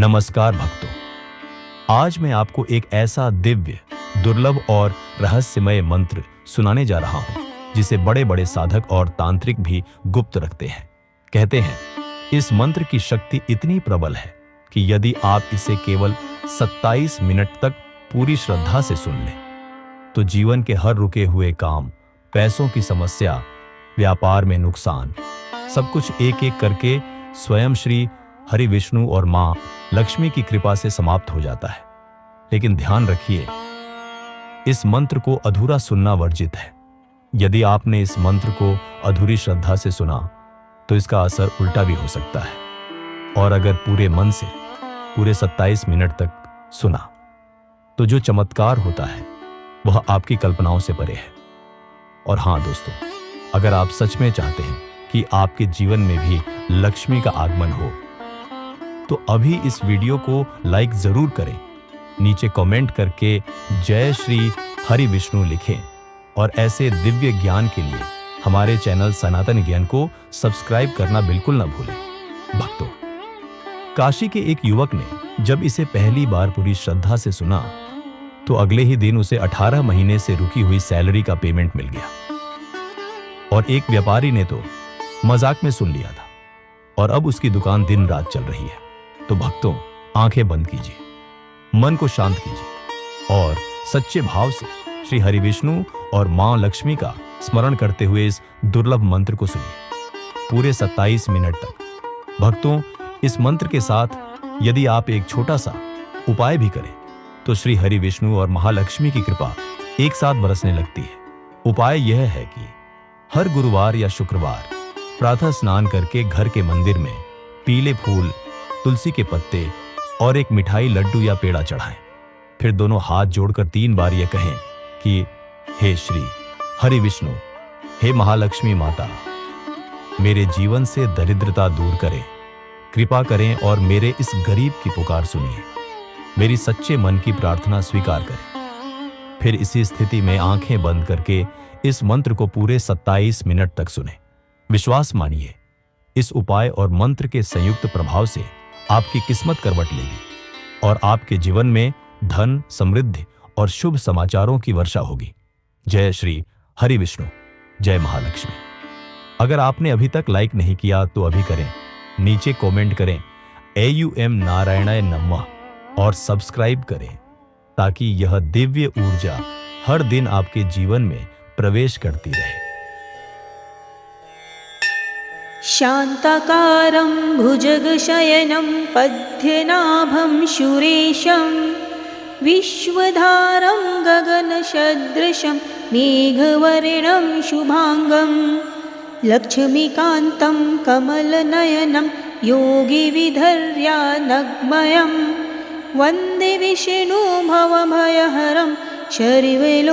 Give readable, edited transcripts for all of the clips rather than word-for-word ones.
नमस्कार भक्तों, आज मैं आपको एक ऐसा दिव्य, दुर्लभ और रहस्यमय मंत्र सुनाने जा रहा हूं, जिसे बड़े बड़े साधक और तांत्रिक भी गुप्त रखते हैं। कहते हैं, इस मंत्र की शक्ति इतनी प्रबल है कि यदि आप इसे केवल 27 मिनट तक पूरी श्रद्धा से सुन लें, तो जीवन के हर रुके हुए काम, पैसों की समस्या, व्यापार में नुकसान, सब कुछ एक एक करके स्वयं श्री हरि विष्णु और मां लक्ष्मी की कृपा से समाप्त हो जाता है। लेकिन ध्यान रखिए, इस मंत्र को अधूरा सुनना वर्जित है। यदि आपने इस मंत्र को अधूरी श्रद्धा से सुना, तो इसका असर उल्टा भी हो सकता है। और अगर पूरे मन से पूरे 27 मिनट तक सुना, तो जो चमत्कार होता है वह आपकी कल्पनाओं से परे है। और हां दोस्तों, अगर आप सच में चाहते हैं कि आपके जीवन में भी लक्ष्मी का आगमन हो, तो अभी इस वीडियो को लाइक जरूर करें, नीचे कमेंट करके जय श्री हरि विष्णु लिखें और ऐसे दिव्य ज्ञान के लिए हमारे चैनल सनातन ज्ञान को सब्सक्राइब करना बिल्कुल न भूलें। भक्तों, काशी के एक युवक ने जब इसे पहली बार पूरी श्रद्धा से सुना, तो अगले ही दिन उसे 18 महीने से रुकी हुई सैलरी का पेमेंट मिल गया। और एक व्यापारी ने तो मजाक में सुन लिया था, और अब उसकी दुकान दिन रात चल रही है। तो भक्तों, आंखें बंद कीजिए, मन को शांत कीजिए और सच्चे भाव से श्री हरि विष्णु और मां लक्ष्मी का स्मरण करते हुए इस दुर्लभ मंत्र को सुनिए पूरे 27 मिनट तक। भक्तों, इस मंत्र के साथ यदि आप एक छोटा सा उपाय भी करें, तो श्री हरि विष्णु और महालक्ष्मी की कृपा एक साथ बरसने लगती है। उपाय यह है कि हर गुरुवार या शुक्रवार प्रातः स्नान करके घर के मंदिर में पीले फूल, तुलसी के पत्ते और एक मिठाई, लड्डू या पेड़ा चढ़ाएं। फिर दोनों हाथ जोड़कर 3 बार यह कहें कि हे श्री हरि विष्णु, हे महालक्ष्मी माता, मेरे जीवन से दरिद्रता दूर करें, कृपा करें और मेरे इस गरीब की पुकार सुनिए, मेरी सच्चे मन की प्रार्थना स्वीकार करें। फिर इसी स्थिति में आंखें बंद करके इस मंत्र को पूरे 27 मिनट तक सुने। विश्वास मानिए, इस उपाय और मंत्र के संयुक्त प्रभाव से आपकी किस्मत करवट लेगी और आपके जीवन में धन, समृद्धि और शुभ समाचारों की वर्षा होगी। जय श्री हरि विष्णु, जय महालक्ष्मी। अगर आपने अभी तक लाइक नहीं किया तो अभी करें, नीचे कमेंट करें AUM नारायणाय नमः और सब्सक्राइब करें, ताकि यह दिव्य ऊर्जा हर दिन आपके जीवन में प्रवेश करती रहे। शान्ताकारं भुजगशयनं पद्मनाभं सुरेशं विश्वधारं गगनसदृशं मेघवर्णं शुभांगं लक्ष्मीकान्तं कमलनयनं योगिविधर्यानग्मयं वन्दे विष्णु भवभयहरं सर्वलोकैकनाथम्।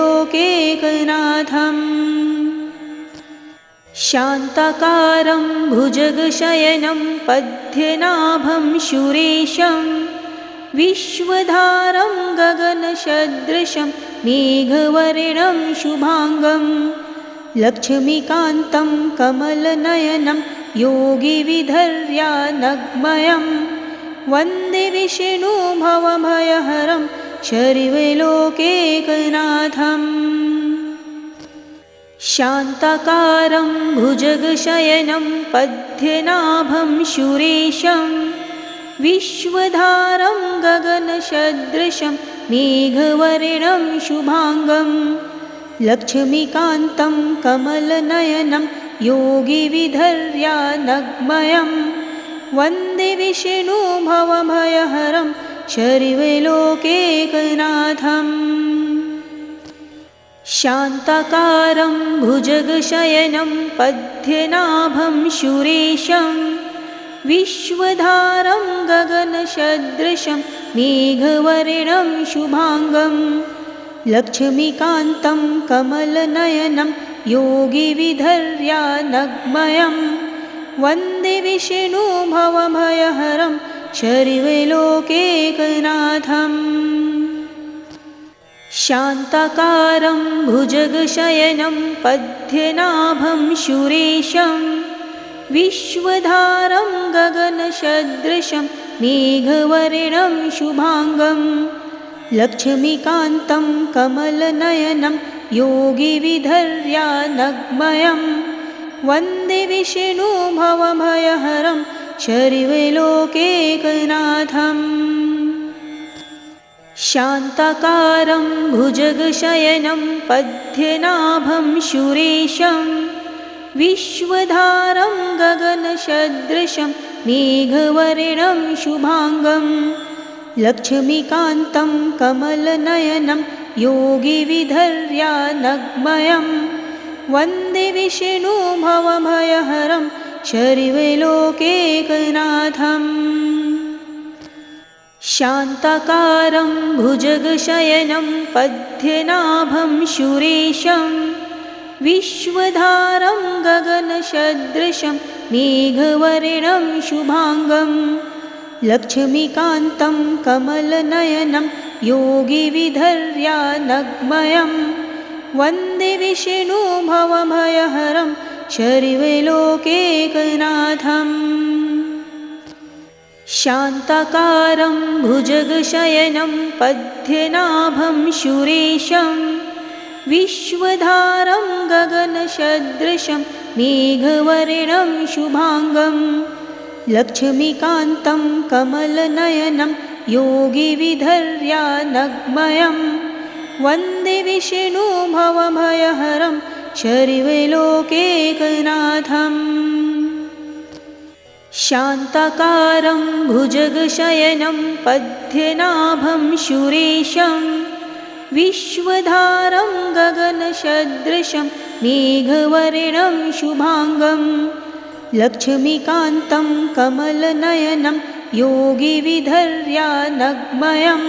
शान्ताकारं भुजगशयनं पद्मनाभं सुरेशं विश्वधारं गगनसदृशं मेघवर्णं शुभांगं लक्ष्मीकान्तं कमलनयनं योगिविधर्यानग्मयं वन्दे विष्णु भवभयहरं सर्वलोकैकनाथम्। शान्ताकारं भुजगशयनं पद्मनाभं सुरेशं विश्वधारं गगनसदृशं मेघवर्णं शुभांगं लक्ष्मीकान्तं कमलनयनं योगिविधर्यानग्मयं वन्दे विष्णु भवभयहरं सर्वलोकैकनाथम्। शान्ताकारं भुजगशयनं पद्मनाभं सुरेशं विश्वधारं गगनसदृशं मेघवर्णं शुभांगं लक्ष्मीकान्तं कमलनयनं योगिविधर्यानग्मयं वन्दे विष्णु भवभयहरं सर्वलोकैकनाथम्। शान्ताकारं भुजगशयनं पद्मनाभं सुरेशं विश्वधारं गगनसदृशं मेघवर्णं शुभाङ्गं लक्ष्मीकान्तं कमलनयनं योगिविधर्यानग्मयं वन्दे विष्णुभवभयहरं सर्वलोकैकनाथम् शान्ताकारं भुजगशयनं पद्मनाभं सुरेशं विश्वधारं गगनसदृशं मेघवर्णं शुभाङ्गं लक्ष्मीकान्तं कमलनयनं योगिविधर्यानग्मयं वन्दे विष्णुभवभयहरं सर्वलोकैकनाथम् शान्ताकारं भुजगशयनं पद्मनाभं सुरेशं विश्वधारं गगनसदृशं मेघवर्णं शुभाङ्गं लक्ष्मीकान्तं कमलनयनं योगिविधर्यानग्मयं वन्दे विष्णुभवभयहरं सर्वलोकैकनाथम् शान्ताकारं भुजगशयनं पद्मनाभं सुरेशं विश्वधारं गगनसदृशं मेघवर्णं शुभाङ्गं लक्ष्मीकान्तं कमलनयनं योगिविधर्यानग्मयं वन्दे विष्णुभवभयहरं सर्वलोकैकनाथम् शान्ताकारं भुजगशयनं पद्मनाभं सुरेशं विश्वधारं गगनसदृशं मेघवर्णं शुभाङ्गं लक्ष्मीकान्तं कमलनयनं योगिविधर्यानग्मयं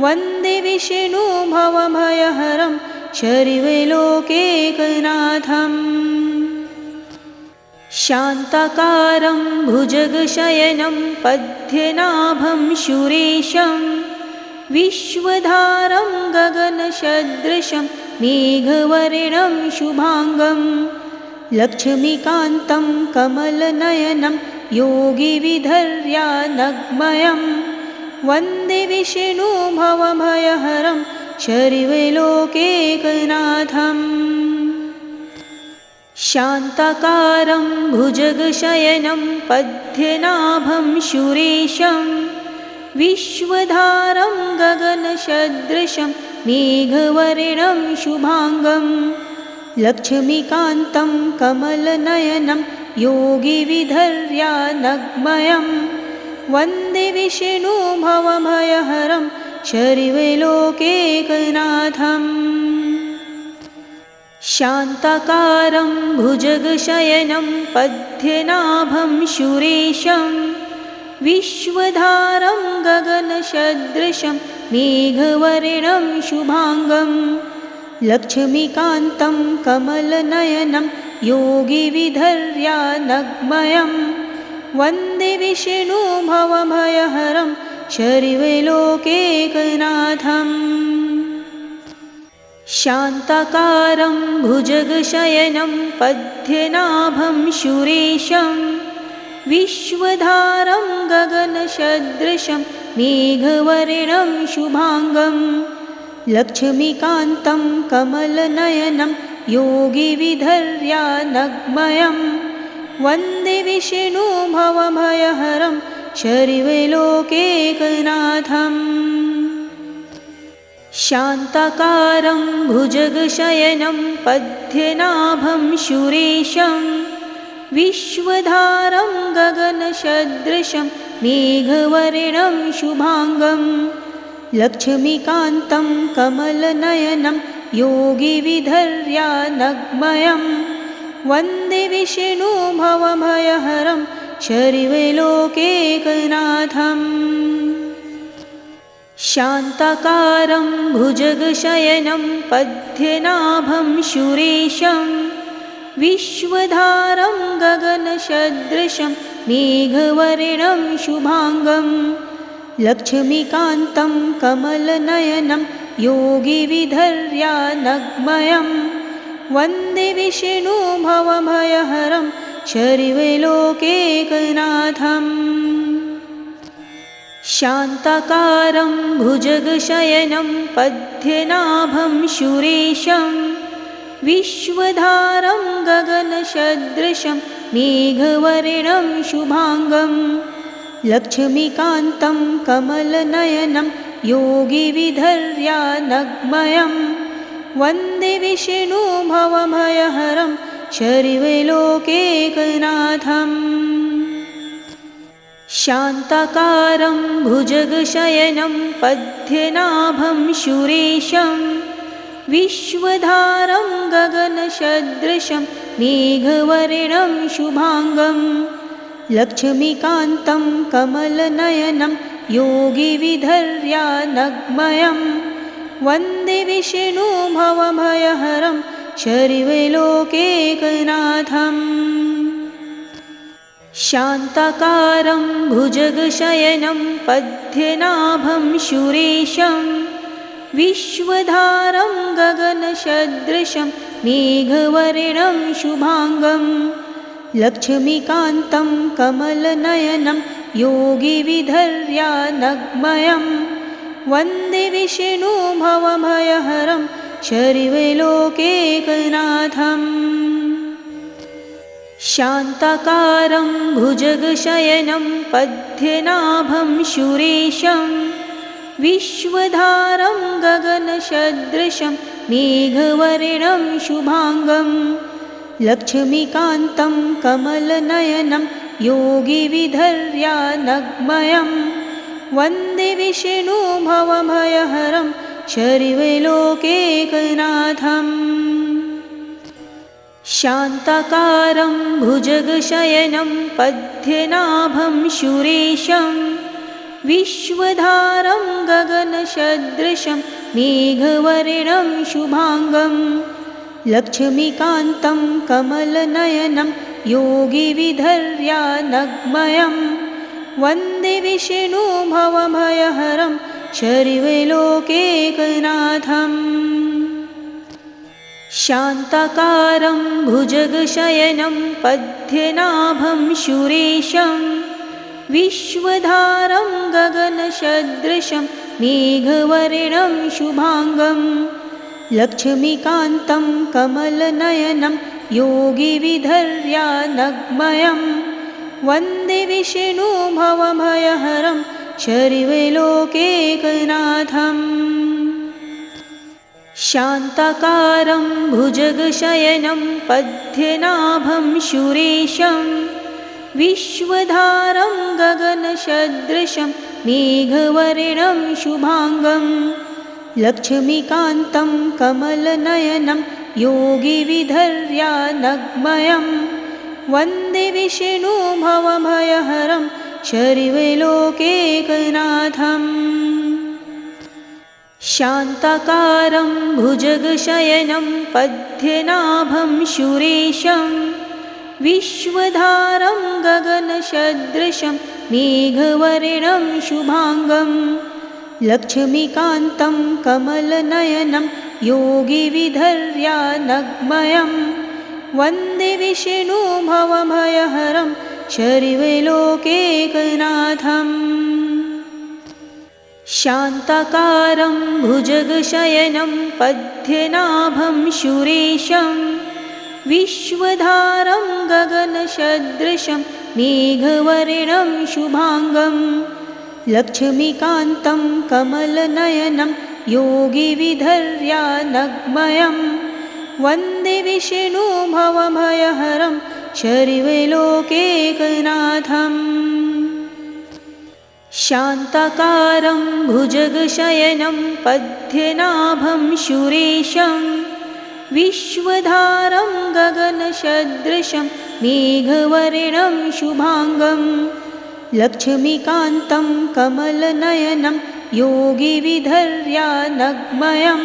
वन्दे विष्णुभवभयहरं सर्वलोकैकनाथम् शान्ताकारं भुजगशयनं पद्मनाभं सुरेशं विश्वधारं गगनसदृशं मेघवर्णं शुभाङ्गं लक्ष्मीकान्तं कमलनयनं योगिविधर्यानग्मयं वन्दे विष्णुभवभयहरं सर्वलोकैकनाथम् शान्ताकारं भुजगशयनं पद्मनाभं सुरेशं विश्वधारं गगनसदृशं मेघवर्णं शुभाङ्गं लक्ष्मीकान्तं कमलनयनं योगिविधर्यानग्मयं वन्दे विष्णुभवभयहरं सर्वलोकैकनाथम् शान्ताकारं भुजगशयनं पद्मनाभं सुरेशं विश्वधारं गगनसदृशं मेघवर्णं शुभाङ्गं लक्ष्मीकान्तं कमलनयनं योगिविधर्यानग्मयं वन्दे विष्णुभवभयहरं सर्वलोकैकनाथम् शान्ताकारं भुजगशयनं पद्मनाभं सुरेशं विश्वधारं गगनसदृशं मेघवर्णं शुभाङ्गं लक्ष्मीकान्तं कमलनयनं योगिविधर्यानग्मयं वन्दे विष्णुभवभयहरं सर्वलोकैकनाथम् शान्ताकारं भुजगशयनं पद्मनाभं सुरेशं विश्वधारं गगनसदृशं मेघवर्णं शुभाङ्गं लक्ष्मीकान्तं कमलनयनं योगिविधर्यानग्मयं वन्दे विष्णुभवभयहरं सर्वलोकैकनाथम् शान्ताकारं भुजगशयनं पद्मनाभं सुरेशं विश्वधारं गगनसदृशं मेघवर्णं शुभाङ्गं लक्ष्मीकान्तं कमलनयनं योगिविधर्यानग्मयं वन्दे विष्णुभवभयहरं शर्वलोकैकनाथम् शान्ताकारं भुजगशयनं पद्मनाभं सुरेशं विश्वधारं गगनसदृशं मेघवर्णं शुभांगं लक्ष्मीकान्तं कमलनयनं योगिविधर्यानग्मयं वन्दे विष्णुभवभयहरं शर्वलोकैकनाथम् शान्ताकारं भुजगशयनं पद्मनाभं सुरेशं विश्वधारं गगनसदृशं मेघवर्णं शुभांगं लक्ष्मीकान्तं कमलनयनं योगिविधर्यानग्मयं वन्दे विष्णुभवभयहरं शर्वलोकैकनाथम् शान्ताकारं भुजगशयनं पद्मनाभं सुरेशं विश्वधारं गगनसदृशं मेघवर्णं शुभांगं लक्ष्मीकान्तं कमलनयनं योगिविधर्यानग्मयं वन्दे विष्णुभवभयहरं शर्वलोकैकनाथम् शान्ताकारं भुजगशयनं पद्मनाभं सुरेशं विश्वधारं गगनसदृशं मेघवर्णं शुभांगं लक्ष्मीकान्तं कमलनयनं योगिविधर्यानग्मयं वन्दे विष्णुभवभयहरं शर्वलोकैकनाथम् शान्ताकारं भुजगशयनं पद्मनाभं सुरेशं विश्वधारं गगनसदृशं मेघवर्णं शुभांगं लक्ष्मीकान्तं कमलनयनं योगिविधर्यानग्मयं वन्दे विष्णुभवभयहरं शर्वलोकैकनाथम् शान्ताकारं भुजगशयनं पद्मनाभं सुरेशं विश्वधारं गगनसदृशं मेघवर्णं शुभांगं लक्ष्मीकान्तं कमलनयनं योगिविधर्यानग्मयं वन्दे विष्णुभवभयहरं शर्वलोकैकनाथम् शान्ताकारं भुजगशयनं पद्मनाभं सुरेशं विश्वधारं गगनसदृशं मेघवर्णं शुभांगं लक्ष्मीकान्तं कमलनयनं योगिविधर्यानग्मयं वन्दे विष्णुभवभयहरं शर्वलोकैकनाथम् शान्ताकारं भुजगशयनं पद्मनाभं सुरेशं विश्वधारं गगनसदृशं मेघवर्णं शुभांगं लक्ष्मीकान्तं कमलनयनं योगिविधर्यानग्मयं वन्दे विष्णुभवभयहरं शर्वलोकैकनाथम् शान्ताकारं भुजगशयनं पद्मनाभं सुरेशं विश्वधारं गगनसदृशं मेघवर्णं शुभांगं लक्ष्मीकान्तं कमलनयनं योगिविधर्यानग्मयं वन्दे विष्णुभवभयहरं शर्वलोकैकनाथम् शान्ताकारं भुजगशयनं पद्मनाभं सुरेशं विश्वधारं गगनसदृशं मेघवर्णं शुभांगं लक्ष्मीकान्तं कमलनयनं योगिविधर्यानग्मयं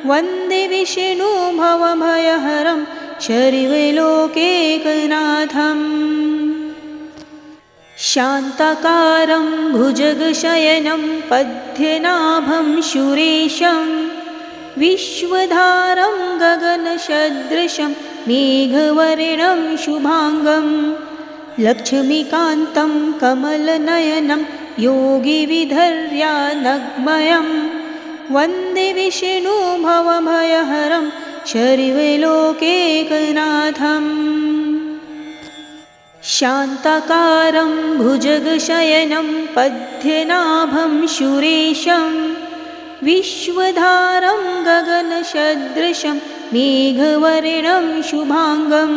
वन्दे विष्णुभवभयहरं शर्वलोकैकनाथम् शान्ताकारं भुजगशयनं पद्मनाभं सुरेशं विश्वधारं गगनसदृशं मेघवर्णं शुभाङ्गं लक्ष्मीकान्तं कमलनयनं योगिविधर्यानग्मयं वन्दे विष्णु भवभयहरं शर्वलोकैकनाथम् शान्ताकारं भुजगशयनं पद्मनाभं सुरेशं विश्वधारं गगनसदृशं मेघवर्णं शुभाङ्गं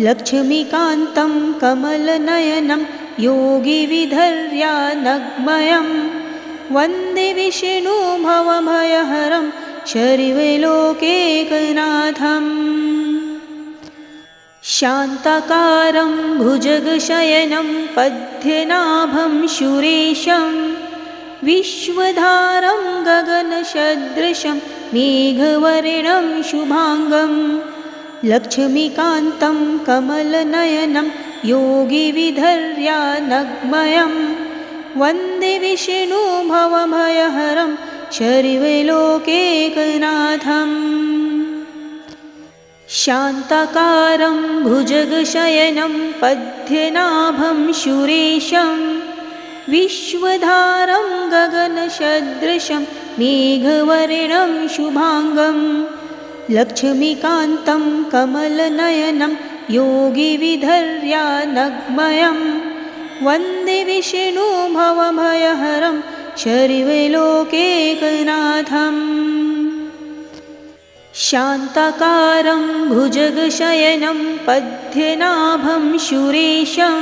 लक्ष्मीकान्तं कमलनयनं योगिविधर्यानग्मयं वन्दे विष्णु भवभयहरं शर्वलोकैकनाथम् शान्ताकारं भुजगशयनं पद्मनाभं सुरेशं विश्वधारं गगनसदृशं मेघवर्णं शुभाङ्गं लक्ष्मीकान्तं कमलनयनं योगिविधर्यानग्मयं वन्दे विष्णु भवभयहरं शर्वलोकैकनाथम् शान्ताकारं भुजगशयनं पद्मनाभं सुरेशं विश्वधारं गगनसदृशं मेघवर्णं शुभाङ्गं लक्ष्मीकान्तं कमलनयनं योगिविधर्यानग्मयं वन्दे विष्णु भवभयहरं शर्वलोकैकनाथम् शान्ताकारं भुजगशयनं पद्मनाभं सुरेशं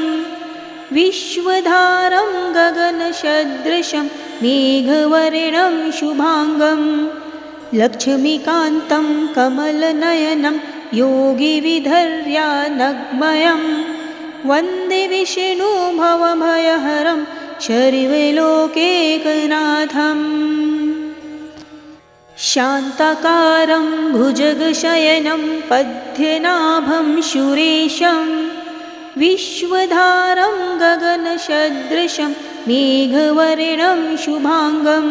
विश्वधारं गगनसदृशं मेघवर्णं शुभाङ्गं लक्ष्मीकान्तं कमलनयनं योगिविधर्यानग्मयं वन्दे विष्णु भवभयहरं शर्वलोकैकनाथम् शान्ताकारं भुजगशयनं पद्मनाभं सुरेशं विश्वधारं गगनसदृशं मेघवर्णं शुभाङ्गं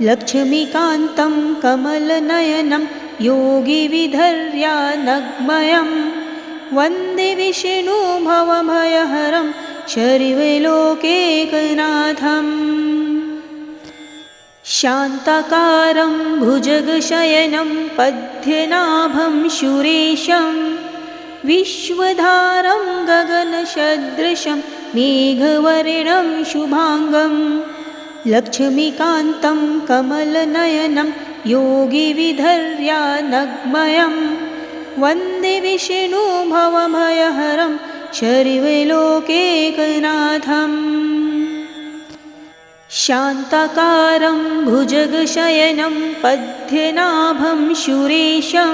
लक्ष्मीकान्तं कमलनयनं योगिविधर्यानग्मयं वन्दे विष्णु भवभयहरं शर्वलोकैकनाथम् शान्ताकारं भुजगशयनं पद्मनाभं सुरेशं विश्वधारं गगनसदृशं मेघवर्णं शुभाङ्गं लक्ष्मीकान्तं कमलनयनं योगिविधर्यानग्मयं वन्दे विष्णु भवभयहरं शर्वलोकैकनाथम् शान्ताकारं भुजगशयनं पद्मनाभं सुरेशं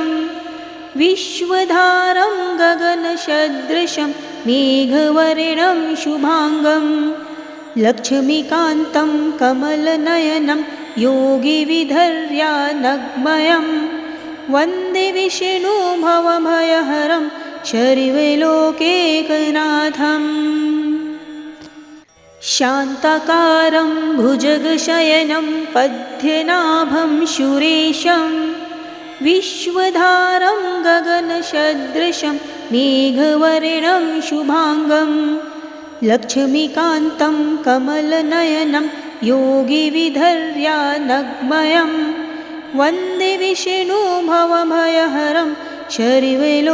विश्वधारं गगनसदृशं मेघवर्णं शुभाङ्गं लक्ष्मीकान्तं कमलनयनं योगिविधर्यानग्मयं वन्दे विष्णु भवभयहरं शर्वलोकैकनाथम् शान्ताकारं भुजगशयनं पद्मनाभं सुरेशं विश्वधारं गगनसदृशं मेघवर्णं शुभाङ्गं लक्ष्मीकान्तं कमलनयनं योगिविधर्यानग्मयं वन्दे विष्णु भवभयहरं शर्वलोकैकनाथम्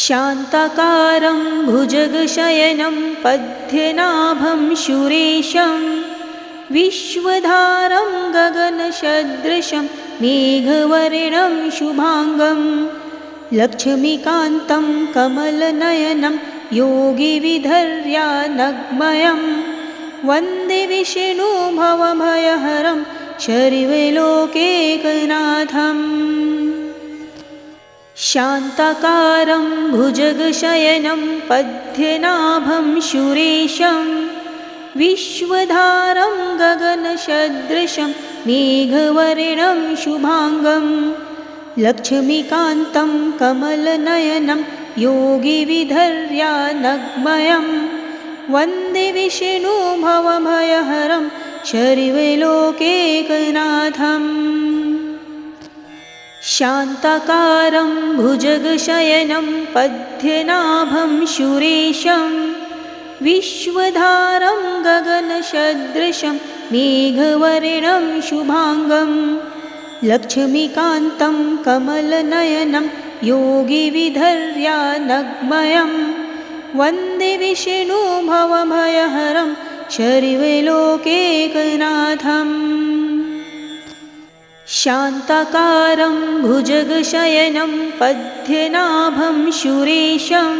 शान्ताकारं भुजगशयनं पद्मनाभं सुरेशं विश्वधारं गगनसदृशं मेघवर्णं शुभाङ्गं लक्ष्मीकान्तं कमलनयनं योगिविधर्यानग्मयं वन्दे विष्णु भवभयहरं शर्वलोकैकनाथम् शान्ताकारं भुजगशयनं पद्मनाभं सुरेशं विश्वधारं गगनसदृशं मेघवर्णं शुभाङ्गं लक्ष्मीकान्तं कमलनयनं योगिविधर्यानग्मयं वन्दे विष्णु भवभयहरं शर्वलोकैकनाथम् शान्ताकारं भुजगशयनं पद्मनाभं सुरेशं विश्वधारं गगनसदृशं मेघवर्णं शुभांगं लक्ष्मीकान्तं कमलनयनं योगिविधर्यानग्मयं वन्दे विष्णु भवभयहरं सर्वलोकैकनाथम्। शान्ताकारं भुजगशयनं पद्मनाभं सुरेशं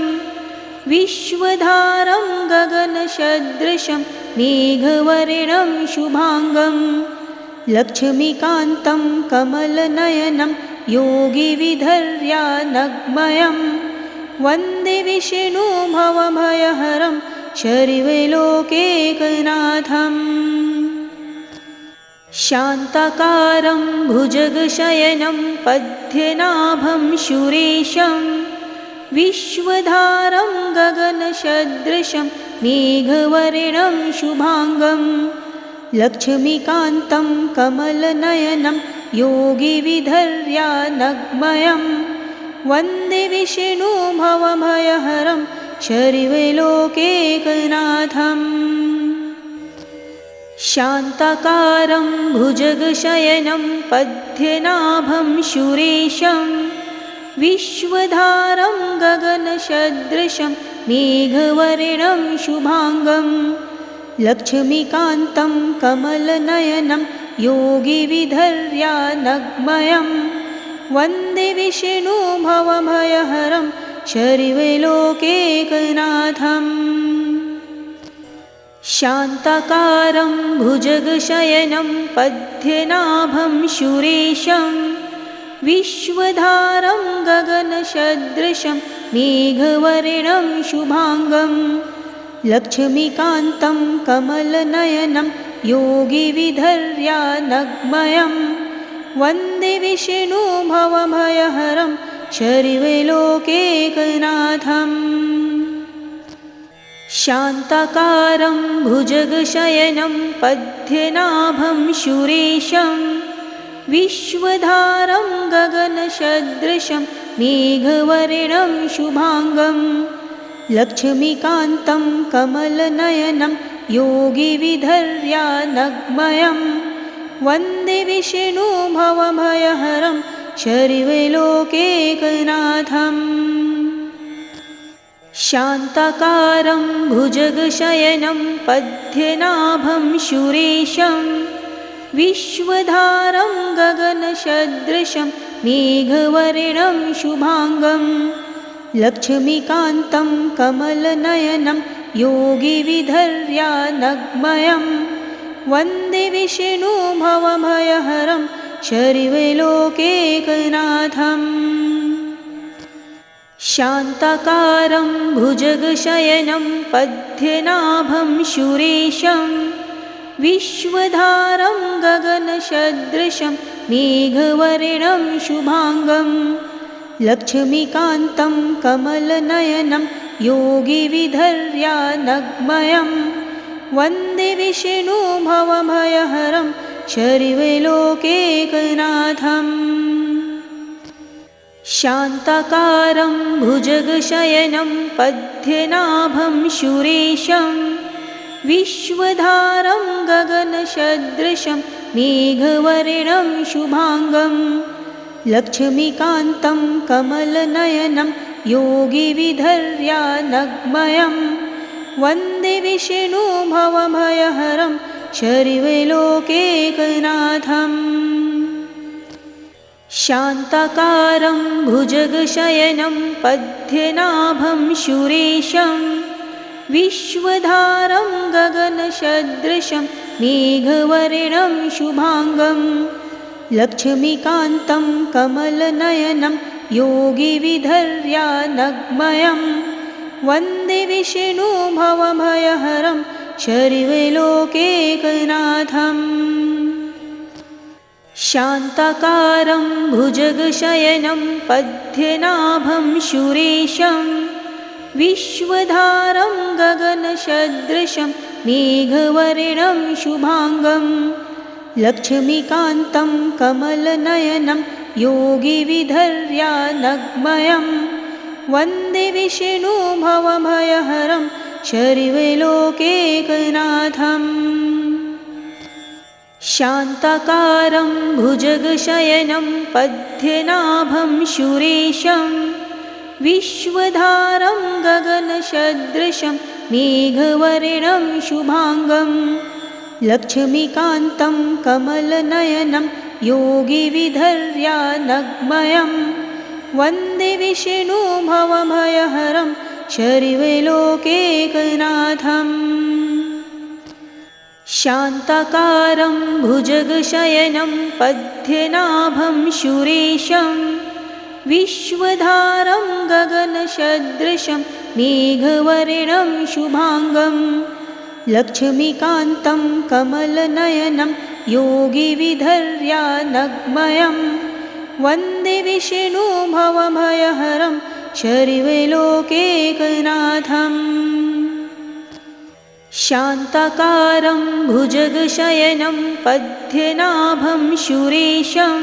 विश्वधारं गगनसदृशं मेघवर्णं शुभांगं लक्ष्मीकान्तं कमलनयनं योगिविधर्यानग्मयं वन्दे विष्णु भवभयहरं सर्वलोकैकनाथम्। शान्ताकारं भुजगशयनं पद्मनाभं सुरेशं विश्वधारं गगनसदृशं मेघवर्णं शुभांगं लक्ष्मीकान्तं कमलनयनं योगिविधर्यानग्मयं वन्दे विष्णु भवभयहरं सर्वलोकैकनाथम्। शान्ताकारं भुजगशयनं पद्मनाभं सुरेशं विश्वधारं गगनसदृशं मेघवर्णं शुभांगं लक्ष्मीकान्तं कमलनयनं योगिविधर्यानग्मयं वन्दे विष्णु भवभयहरं सर्वलोकैकनाथम्। शान्ताकारं भुजगशयनं पद्मनाभं सुरेशं विश्वधारं गगनसदृशं मेघवर्णं शुभांगं लक्ष्मीकान्तं कमलनयनं योगिविधर्यानग्मयं वन्दे विष्णु भवभयहरं सर्वलोकैकनाथम्। शान्ताकारं भुजगशयनं पद्मनाभं सुरेशं विश्वधारं गगनसदृशं मेघवर्णं शुभांगं लक्ष्मीकान्तं कमलनयनं योगिविधर्यानग्मयं वन्दे विष्णु भवभयहरं सर्वलोकैकनाथम्। शान्ताकारं भुजगशयनं पद्मनाभं सुरेशं विश्वधारं गगनसदृशं मेघवर्णं शुभांगं लक्ष्मीकान्तं कमलनयनं योगिविधर्यानग्मयं वन्दे विष्णु भवभयहरं सर्वलोकैकनाथम्। शान्ताकारं भुजगशयनं पद्मनाभं सुरेशं विश्वधारं गगनसदृशं मेघवर्णं शुभांगं लक्ष्मीकान्तं कमलनयनं योगिविधर्यानग्मयं वन्दे विष्णु भवभयहरं सर्वलोकैकनाथम्। शान्ताकारं भुजगशयनं पद्मनाभं सुरेशं विश्वधारं गगनसदृशं मेघवर्णं शुभांगं लक्ष्मीकान्तं कमलनयनं योगिविधर्यानग्मयं वन्दे विष्णु भवभयहरं सर्वलोकैकनाथम्। शान्ताकारं भुजगशयनं पद्मनाभं सुरेशं विश्वधारं गगनसदृशं मेघवर्णं शुभांगं लक्ष्मीकान्तं कमलनयनं योगिविधर्यानग्मयं वन्दे विष्णु भवभयहरं सर्वलोकैकनाथम्। शान्ताकारं भुजगशयनं पद्मनाभं सुरेशं विश्वधारं गगनसदृशं मेघवर्णं शुभांगं लक्ष्मीकान्तं कमलनयनं योगिविधर्यानग्मयं वन्दे विष्णु भवभयहरं शर्वलोकैकनाथम् शान्ताकारं भुजगशयनं पद्मनाभं सुरेशं विश्वधारं गगनसदृशं मेघवर्णं शुभाङ्गं लक्ष्मीकान्तं कमलनयनं योगिविधर्यानग्मयं वन्दे विष्णु भवभयहरं शर्वलोकैकनाथम् शान्ताकारं भुजगशयनं पद्मनाभं सुरेशं विश्वधारं गगनसदृशं मेघवर्णं शुभाङ्गं लक्ष्मीकान्तं कमलनयनं योगिविधर्यानग्मयं वन्दे विष्णु भवभयहरं शर्वलोकैकनाथम् शान्ताकारं भुजगशयनं पद्मनाभं सुरेशं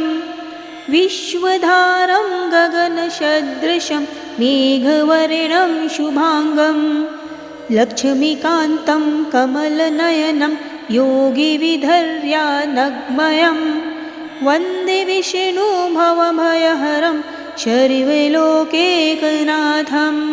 विश्वधारं गगनसदृशं मेघवर्णं शुभाङ्गं लक्ष्मीकान्तं कमलनयनं योगिविधर्यानग्मयं वन्दे विष्णु भवभयहरं शर्वलोकैकनाथम्